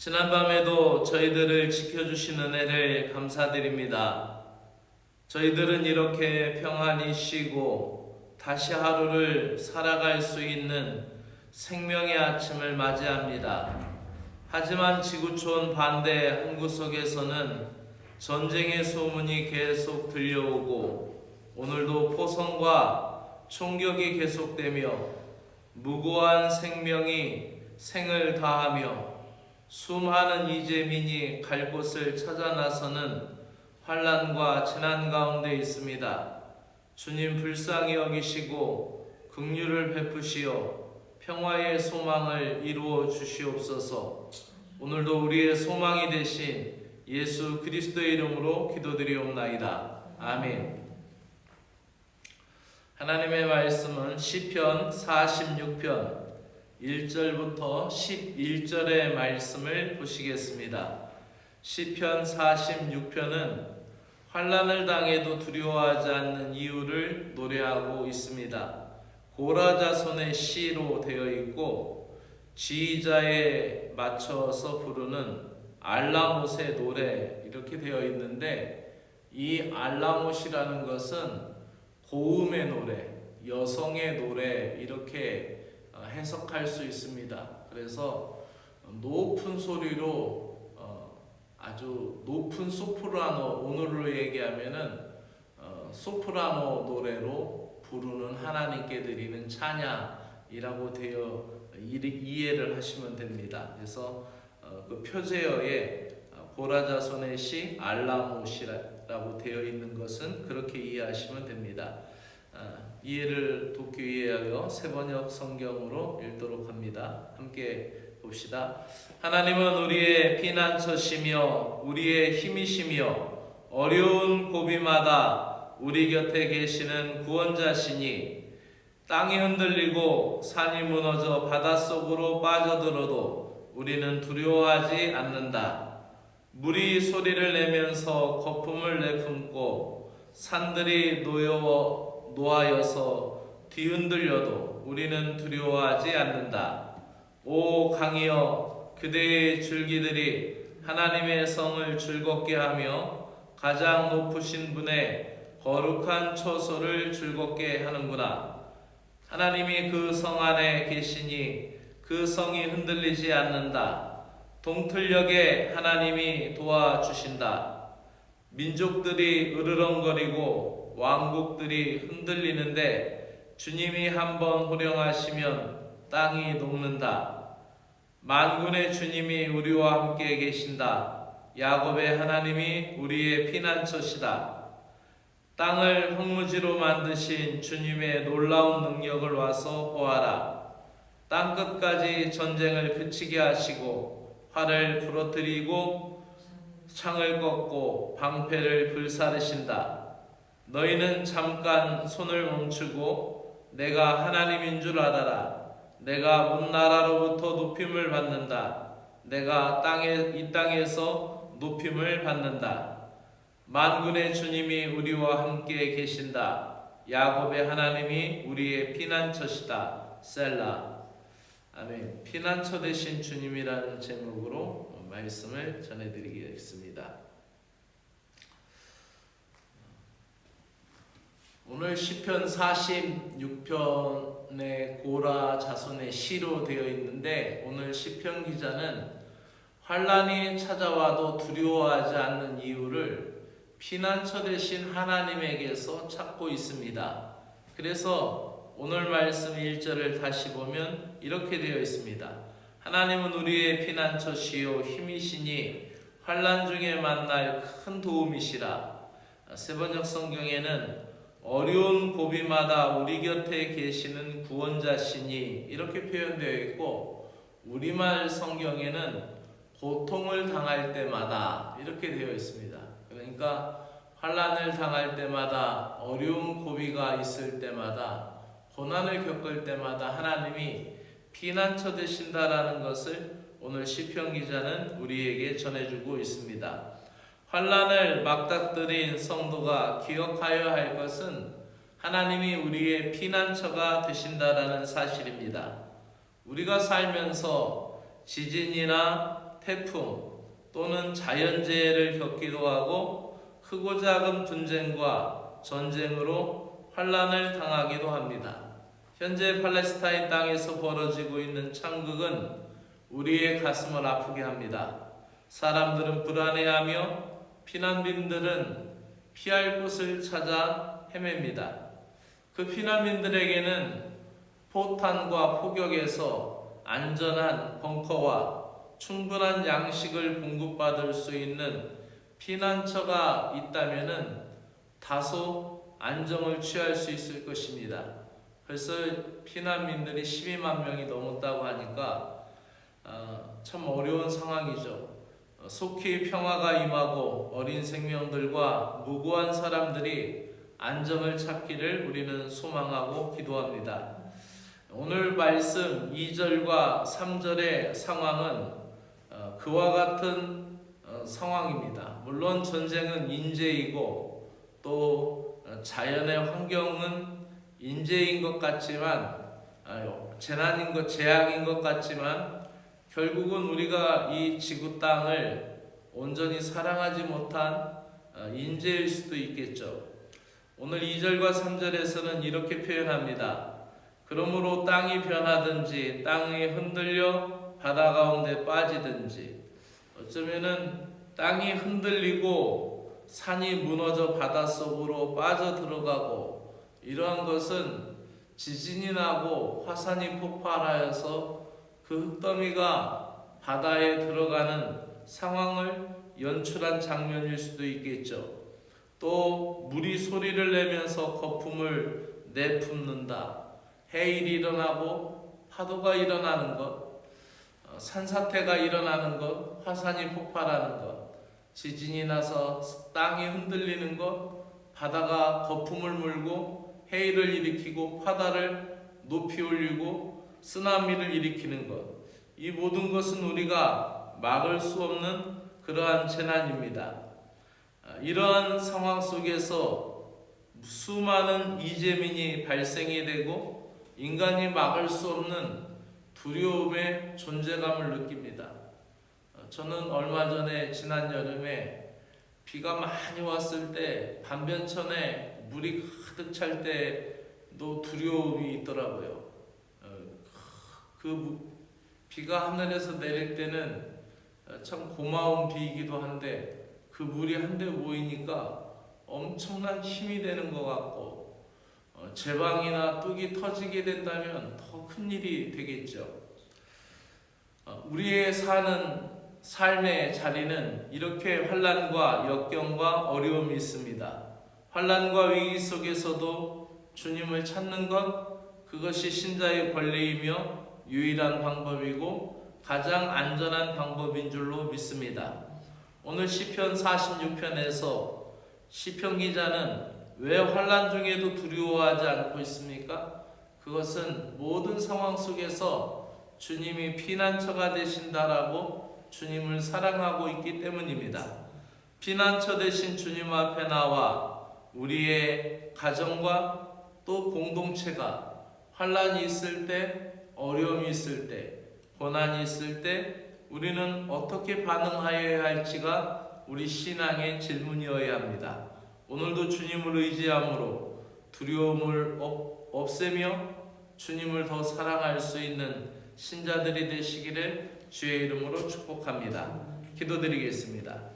지난밤에도 저희들을 지켜주시는 은혜를 감사드립니다. 저희들은 이렇게 평안히 쉬고 다시 하루를 살아갈 수 있는 생명의 아침을 맞이합니다. 하지만 지구촌 반대 한 구석에서는 전쟁의 소문이 계속 들려오고 오늘도 포성과 총격이 계속되며 무고한 생명이 생을 다하며 수많은 이재민이 갈 곳을 찾아 나서는 환난과 재난 가운데 있습니다. 주님 불쌍히 여기시고 긍휼을 베푸시어 평화의 소망을 이루어 주시옵소서. 오늘도 우리의 소망이 되신 예수 그리스도의 이름으로 기도드리옵나이다. 아멘. 하나님의 말씀은 시편 46편 1절부터 11절의 말씀을 보시겠습니다. 시편 46편은 환난을 당해도 두려워하지 않는 이유를 노래하고 있습니다. 고라 자손의 시로 되어 있고 지휘자에 맞춰서 부르는 알라못의 노래 이렇게 되어 있는데, 이 알라못이라는 것은 고음의 노래, 여성의 노래 이렇게 해석할 수 있습니다. 그래서 높은 소리로 아주 높은 소프라노, 오늘로 얘기하면은 소프라노 노래로 부르는 하나님께 드리는 찬양이라고 되어 이해를 하시면 됩니다. 그래서 그 표제어에 고라자손의 시 알라못이라고 되어 있는 것은 그렇게 이해하시면 됩니다. 이해를 돕기 위하여 세번역 성경으로 읽도록 합니다. 함께 봅시다. 하나님은 우리의 피난처시며 우리의 힘이시며 어려운 고비마다 우리 곁에 계시는 구원자시니, 땅이 흔들리고 산이 무너져 바닷속으로 빠져들어도 우리는 두려워하지 않는다. 물이 소리를 내면서 거품을 내뿜고 산들이 노하여서 뒤흔들려도 우리는 두려워하지 않는다. 오 강이여, 그대의 줄기들이 하나님의 성을 즐겁게 하며 가장 높으신 분의 거룩한 처소를 즐겁게 하는구나. 하나님이 그 성 안에 계시니 그 성이 흔들리지 않는다. 동틀녘에 하나님이 도와주신다. 민족들이 으르렁거리고 왕국들이 흔들리는데 주님이 한번 호령하시면 땅이 녹는다. 만군의 주님이 우리와 함께 계신다. 야곱의 하나님이 우리의 피난처시다. 땅을 흙무지로 만드신 주님의 놀라운 능력을 와서 보아라. 땅끝까지 전쟁을 그치게 하시고 활을 부러뜨리고 창을 꺾고 방패를 불사르신다. 너희는 잠깐 손을 멈추고 내가 하나님인 줄 알아라. 내가 온 나라로부터 높임을 받는다. 내가 이 땅에서 높임을 받는다. 만군의 주님이 우리와 함께 계신다. 야곱의 하나님이 우리의 피난처시다. 셀라. 아멘. 피난처 되신 주님이라는 제목으로 말씀을 전해드리겠습니다. 오늘 시편 46편의 고라 자손의 시로 되어 있는데, 오늘 시편 기자는 환난이 찾아와도 두려워하지 않는 이유를 피난처 되신 하나님에게서 찾고 있습니다. 그래서 오늘 말씀 1절을 다시 보면 이렇게 되어 있습니다. 하나님은 우리의 피난처시요 힘이시니 환난 중에 만날 큰 도움이시라. 세번역 성경에는 어려운 고비마다 우리 곁에 계시는 구원자시니 이렇게 표현되어 있고, 우리말 성경에는 고통을 당할 때마다 이렇게 되어 있습니다. 그러니까 환난을 당할 때마다, 어려운 고비가 있을 때마다, 고난을 겪을 때마다 하나님이 피난처 되신다라는 것을 오늘 시편 기자는 우리에게 전해주고 있습니다. 환난을 맞닥뜨린 성도가 기억하여야 할 것은 하나님이 우리의 피난처가 되신다라는 사실입니다. 우리가 살면서 지진이나 태풍 또는 자연재해를 겪기도 하고 크고 작은 분쟁과 전쟁으로 환란을 당하기도 합니다. 현재 팔레스타인 땅에서 벌어지고 있는 참극은 우리의 가슴을 아프게 합니다. 사람들은 불안해하며 피난민들은 피할 곳을 찾아 헤맵니다. 그 피난민들에게는 포탄과 포격에서 안전한 벙커와 충분한 양식을 공급받을 수 있는 피난처가 있다면 다소 안정을 취할 수 있을 것입니다. 벌써 피난민들이 12만 명이 넘었다고 하니까 참 어려운 상황이죠. 속히 평화가 임하고 어린 생명들과 무고한 사람들이 안정을 찾기를 우리는 소망하고 기도합니다. 오늘 말씀 2절과 3절의 상황은 그와 같은 상황입니다. 물론 전쟁은 인재이고 또 자연의 환경은 인재인 것 같지만 재앙인 것 같지만 결국은 우리가 이 지구 땅을 온전히 사랑하지 못한 인재일 수도 있겠죠. 오늘 2절과 3절에서는 이렇게 표현합니다. 그러므로 땅이 변하든지 땅이 흔들려 바다 가운데 빠지든지, 어쩌면은 땅이 흔들리고 산이 무너져 바닷속으로 빠져 들어가고, 이러한 것은 지진이 나고 화산이 폭발하여서 그 흙더미가 바다에 들어가는 상황을 연출한 장면일 수도 있겠죠. 또 물이 소리를 내면서 거품을 내뿜는다. 해일이 일어나고 파도가 일어나는 것, 산사태가 일어나는 것, 화산이 폭발하는 것, 지진이 나서 땅이 흔들리는 것, 바다가 거품을 물고 해일을 일으키고 바다를 높이 올리고 쓰나미를 일으키는 것, 이 모든 것은 우리가 막을 수 없는 그러한 재난입니다. 이러한 상황 속에서 수많은 이재민이 발생이 되고 인간이 막을 수 없는 두려움의 존재감을 느낍니다. 저는 얼마 전에 지난 여름에 비가 많이 왔을 때 반변천에 물이 가득 찰 때도 두려움이 있더라고요. 그 비가 하늘에서 내릴 때는 참 고마운 비이기도 한데 그 물이 한데 모이니까 엄청난 힘이 되는 것 같고, 제방이나 뚝이 터지게 된다면 더 큰 일이 되겠죠. 우리의 사는 삶의 자리는 이렇게 환난과 역경과 어려움이 있습니다. 환난과 위기 속에서도 주님을 찾는 것, 그것이 신자의 권리이며 유일한 방법이고 가장 안전한 방법인 줄로 믿습니다. 오늘 시편 46편에서 시편 기자는 왜 환난 중에도 두려워하지 않고 있습니까? 그것은 모든 상황 속에서 주님이 피난처가 되신다라고 주님을 사랑하고 있기 때문입니다. 피난처 되신 주님 앞에 나와 우리의 가정과 또 공동체가 환난이 있을 때, 어려움이 있을 때, 고난이 있을 때 우리는 어떻게 반응하여야 할지가 우리 신앙의 질문이어야 합니다. 오늘도 주님을 의지함으로 두려움을 없애며 주님을 더 사랑할 수 있는 신자들이 되시기를 주의 이름으로 축복합니다. 기도드리겠습니다.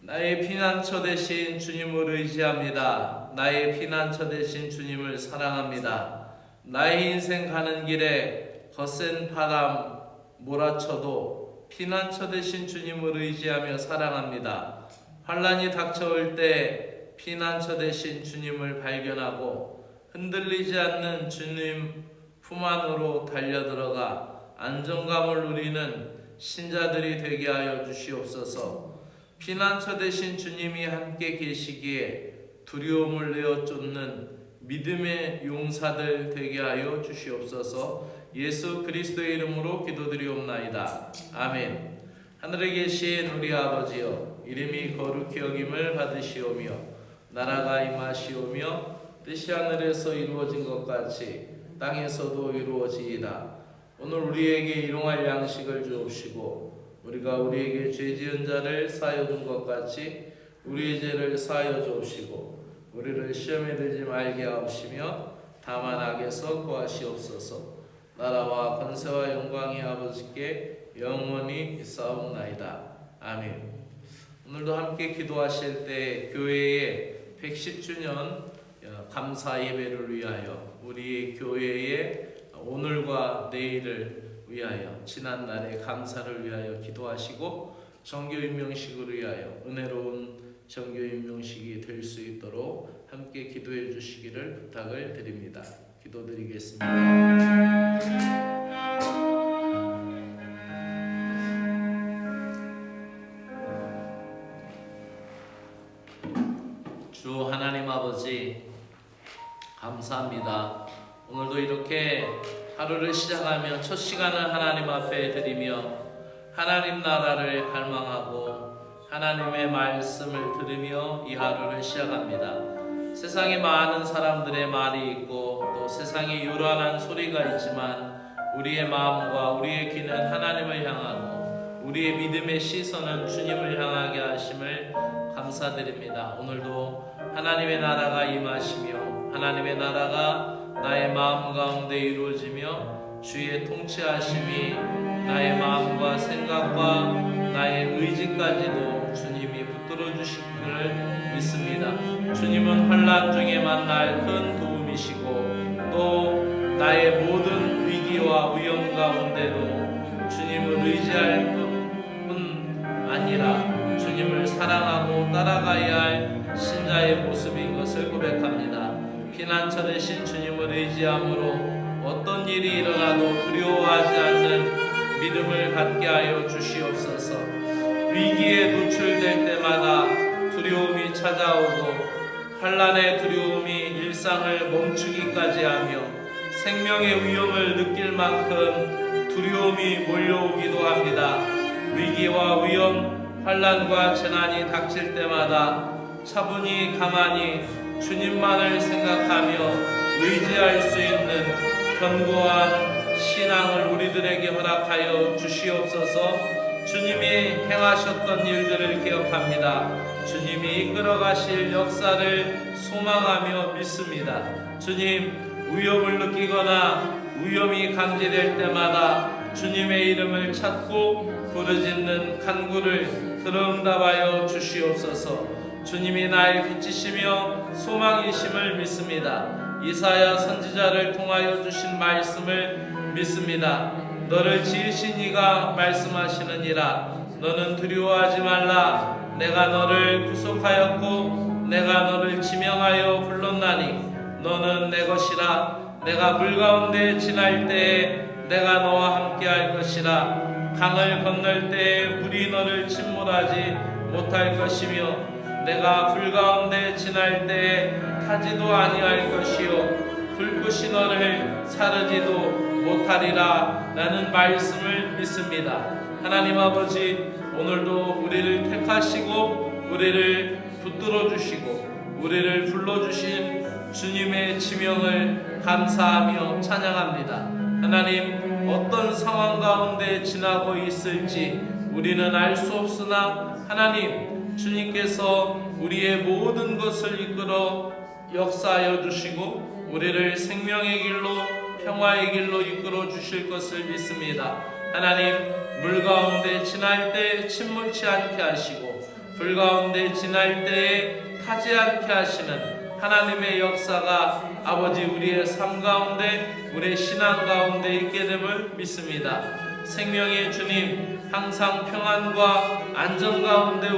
나의 피난처 되신 주님을 의지합니다. 나의 피난처 되신 주님을 사랑합니다. 나의 인생 가는 길에 거센 바람 몰아쳐도 피난처 되신 주님을 의지하며 사랑합니다. 환난이 닥쳐올 때 피난처 되신 주님을 발견하고 흔들리지 않는 주님 품 안으로 달려들어가 안정감을 누리는 신자들이 되게 하여 주시옵소서. 피난처 되신 주님이 함께 계시기에 두려움을 내어 쫓는 믿음의 용사들 되게 하여 주시옵소서. 예수 그리스도의 이름으로 기도드리옵나이다. 아멘. 하늘에 계신 우리 아버지여, 이름이 거룩히 여김을 받으시오며 나라가 임하시오며 뜻이 하늘에서 이루어진 것 같이 땅에서도 이루어지이다. 오늘 우리에게 일용할 양식을 주옵시고 우리가 우리에게 죄 지은 자를 사하여 준 것 같이 우리의 죄를 사하여 주옵시고 우리를 시험에 들지 말게 하옵시며 다만 악에서 구하시옵소서. 나라와 권세와 영광이 아버지께 영원히 있사옵나이다. 아멘. 오늘도 함께 기도하실 때 교회의 110주년 감사 예배를 위하여 우리 교회의 오늘과 내일을 위하여 지난날의 감사를 위하여 기도하시고 정교 임명식을 위하여 은혜로운 정교 임명식이 될 수 있도록 함께 기도해 주시기를 부탁을 드립니다. 기도드리겠습니다. 주 하나님 아버지 감사합니다. 오늘도 이렇게 하루를 시작하며 첫 시간을 하나님 앞에 드리며 하나님 나라를 갈망하고 하나님의 말씀을 들으며 이 하루를 시작합니다. 세상에 많은 사람들의 말이 있고 또 세상에 요란한 소리가 있지만 우리의 마음과 우리의 귀는 하나님을 향하고 우리의 믿음의 시선은 주님을 향하게 하심을 감사드립니다. 오늘도 하나님의 나라가 임하시며 하나님의 나라가 나의 마음 가운데 이루어지며 주의 통치하심이 나의 마음과 생각과 나의 의지까지도 주님이 붙들어 주시기를 믿습니다. 주님은 환난 중에 만날 큰 도움이시고 또 나의 모든 위기와 위험 가운데도 주님을 의지할 뿐 아니라 주님을 사랑하고 따라가야 할 신자의 모습인 것을 고백합니다. 피난처 되신 주님을 의지함으로 어떤 일이 일어나도 두려워하지 않는 믿음을 갖게 하여 주시옵소서. 위기에 노출될 때마다 두려움이 찾아오고 환난의 두려움이 일상을 멈추기까지 하며 생명의 위험을 느낄 만큼 두려움이 몰려오기도 합니다. 위기와 위험, 환난과 재난이 닥칠 때마다 차분히 가만히 주님만을 생각하며 의지할 수 있는 견고한 신앙을 우리들에게 허락하여 주시옵소서. 주님이 행하셨던 일들을 기억합니다. 주님이 이끌어가실 역사를 소망하며 믿습니다. 주님, 위협을 느끼거나 위험이 감지될 때마다 주님의 이름을 찾고 부르짖는 간구를 들어응답하여 주시옵소서. 주님이 나의 빛이시며 소망이심을 믿습니다. 이사야 선지자를 통하여 주신 말씀을 믿습니다. 너를 지으신 이가 말씀하시느니라. 너는 두려워하지 말라. 내가 너를 구속하였고 내가 너를 지명하여 불렀나니 너는 내 것이라. 내가 물 가운데 지날 때에 내가 너와 함께 할 것이라. 강을 건널 때에 물이 너를 침몰하지 못할 것이며 내가 불 가운데 지날 때에 타지도 아니할 것이요 불꽃이 너를 사르지도 못하리라. 라는 말씀을 믿습니다. 하나님 아버지, 오늘도 우리를 택하시고 우리를 붙들어 주시고 우리를 불러주신 주님의 지명을 감사하며 찬양합니다. 하나님, 어떤 상황 가운데 지나고 있을지 우리는 알 수 없으나 하나님, 주님께서 우리의 모든 것을 이끌어 역사하여 주시고 우리를 생명의 길로 평화의 길로 이끌어 주실 것을 믿습니다. 하나님, 물 가운데 지날 때 침몰치 않게 하시고 불 가운데 지날 때에 타지 않게 하시는 하나님의 역사가 아버지 우리의 삶 가운데 우리의 신앙 가운데 있게 됨을 믿습니다. 생명의 주님, 항상 평안과 안전 가운데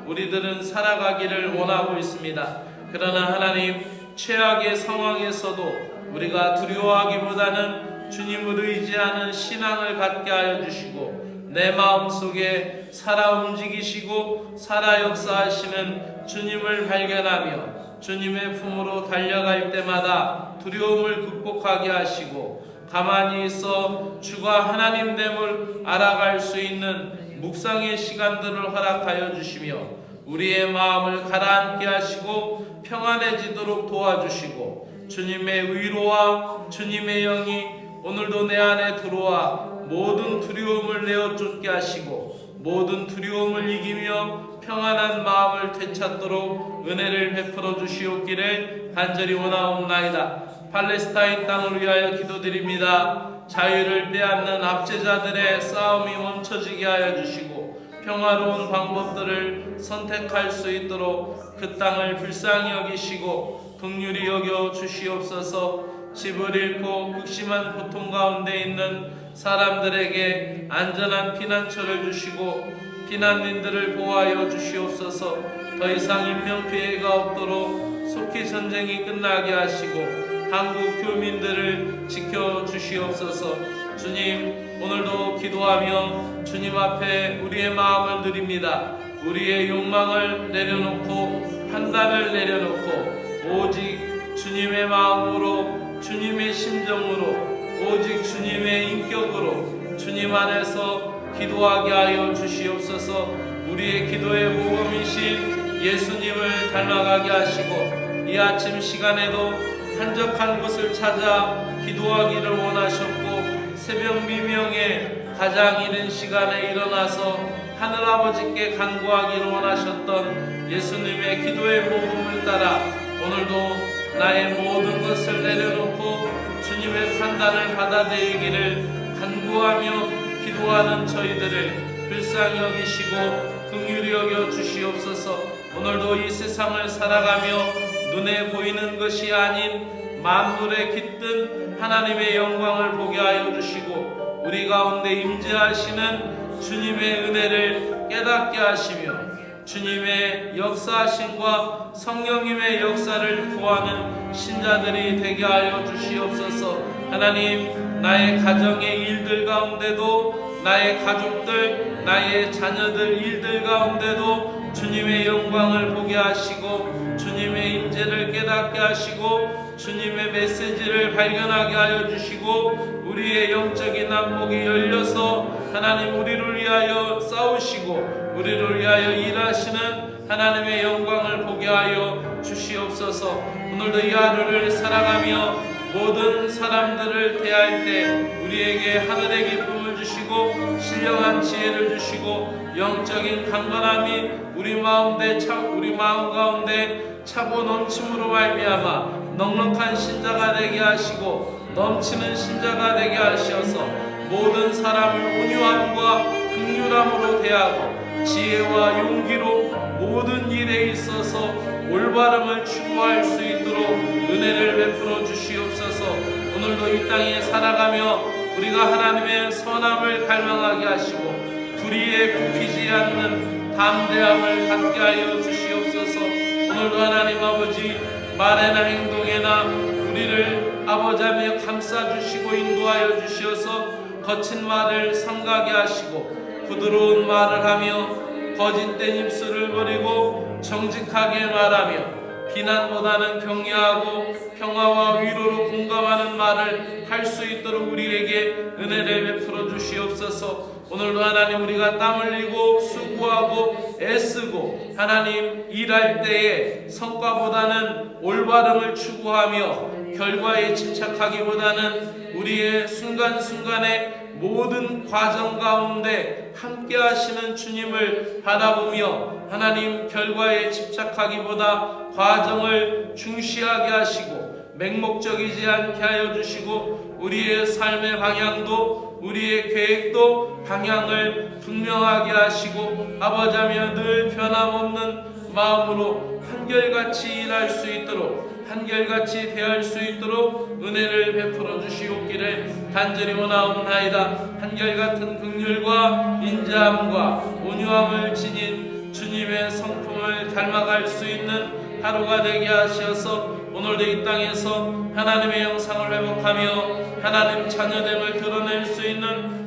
우리들은 살아가기를 원하고 있습니다. 그러나 하나님, 최악의 상황에서도 우리가 두려워하기보다는 주님을 의지하는 신앙을 갖게 하여 주시고 내 마음속에 살아 움직이시고 살아 역사하시는 주님을 발견하며 주님의 품으로 달려갈 때마다 두려움을 극복하게 하시고 가만히 있어 주가 하나님됨을 알아갈 수 있는 묵상의 시간들을 허락하여 주시며 우리의 마음을 가라앉게 하시고 평안해지도록 도와주시고 주님의 위로와 주님의 영이 오늘도 내 안에 들어와 모든 두려움을 내어 쫓게 하시고 모든 두려움을 이기며 평안한 마음을 되찾도록 은혜를 베풀어 주시옵기를 간절히 원하옵나이다. 팔레스타인 땅을 위하여 기도드립니다. 자유를 빼앗는 압제자들의 싸움이 멈춰지게 하여 주시고 평화로운 방법들을 선택할 수 있도록 그 땅을 불쌍히 여기시고 긍휼히 여겨 주시옵소서. 집을 잃고 극심한 고통 가운데 있는 사람들에게 안전한 피난처를 주시고 피난민들을 보호하여 주시옵소서. 더 이상 인명피해가 없도록 속히 전쟁이 끝나게 하시고 한국 교민들을 지켜주시옵소서. 주님, 오늘도 기도하며 주님 앞에 우리의 마음을 드립니다. 우리의 욕망을 내려놓고 판단을 내려놓고 오직 주님의 마음으로 주님의 심정으로 오직 주님의 인격으로 주님 안에서 기도하게 하여 주시옵소서. 우리의 기도의 모범이신 예수님을 닮아가게 하시고 이 아침 시간에도 한적한 곳을 찾아 기도하기를 원하셨고 새벽 미명에 가장 이른 시간에 일어나서 하늘아버지께 간구하기를 원하셨던 예수님의 기도의 모범을 따라 오늘도 나의 모든 것을 내려놓고 주님의 판단을 받아들이기를 간구하며 기도하는 저희들을 불쌍히 여기시고 긍휼히 여겨 주시옵소서. 오늘도 이 세상을 살아가며 눈에 보이는 것이 아닌 만물에 깃든 하나님의 영광을 보게 하여 주시고 우리 가운데 임재하시는 주님의 은혜를 깨닫게 하시며 주님의 역사하심과 성령님의 역사를 구하는 신자들이 되게 하여 주시옵소서. 하나님, 나의 가정의 일들 가운데도 나의 가족들, 나의 자녀들 일들 가운데도 주님의 영광을 보게 하시고 주님의 임재를 깨닫게 하시고 주님의 메시지를 발견하게 하여 주시고 우리의 영적인 안목이 열려서 하나님 우리를 위하여 싸우시고 우리를 위하여 일하시는 하나님의 영광을 보게 하여 주시옵소서. 오늘도 이 하루를 살아가며 모든 사람들을 대할 때 우리에게 하늘의 기쁨을 주시고 신령한 지혜를 주시고 영적인 강건함이 우리 마음 가운데 차고 넘침으로 말미암아 넉넉한 신자가 되게 하시고 넘치는 신자가 되게 하시어서 모든 사람을 온유함과 긍휼함으로 대하고 지혜와 용기로 모든 일에 있어서 올바름을 추구할 수 있도록 은혜를 베풀어 주시옵소서. 오늘도 이 땅에 살아가며 우리가 하나님의 선함을 갈망하게 하시고 불의에 굽히지 않는 담대함을 갖게 하여 주시옵소서. 오늘도 하나님 아버지 말에나 행동에나 우리를 아버지하며 감싸주시고 인도하여 주시어서 거친 말을 삼가게 하시고 부드러운 말을 하며 거짓된 입술을 버리고 정직하게 말하며 비난보다는 격려하고 평화와 위로로 공감하는 말을 할 수 있도록 우리에게 은혜를 베풀어 주시옵소서. 오늘도 하나님 우리가 땀 흘리고 수고하고 애쓰고 하나님 일할 때에 성과보다는 올바름을 추구하며 결과에 집착하기보다는 우리의 순간순간의 모든 과정 가운데 함께 하시는 주님을 바라보며 하나님 결과에 집착하기보다 과정을 중시하게 하시고 맹목적이지 않게 하여 주시고 우리의 삶의 방향도 우리의 계획도 방향을 분명하게 하시고 아버지하며 늘 변함없는 마음으로 한결같이 일할 수 있도록 한결같이 대할 수 있도록 은혜를 베풀어 주시옵기를 간절히 원하옵나이다. 한결같은 긍휼과 인자함과 온유함을 지닌 주님의 성품을 닮아갈 수 있는 하루가 되게 하시어서 오늘도 이 땅에서 하나님의 영상을 회복하며 하나님 자녀됨을 드러낼 수 있는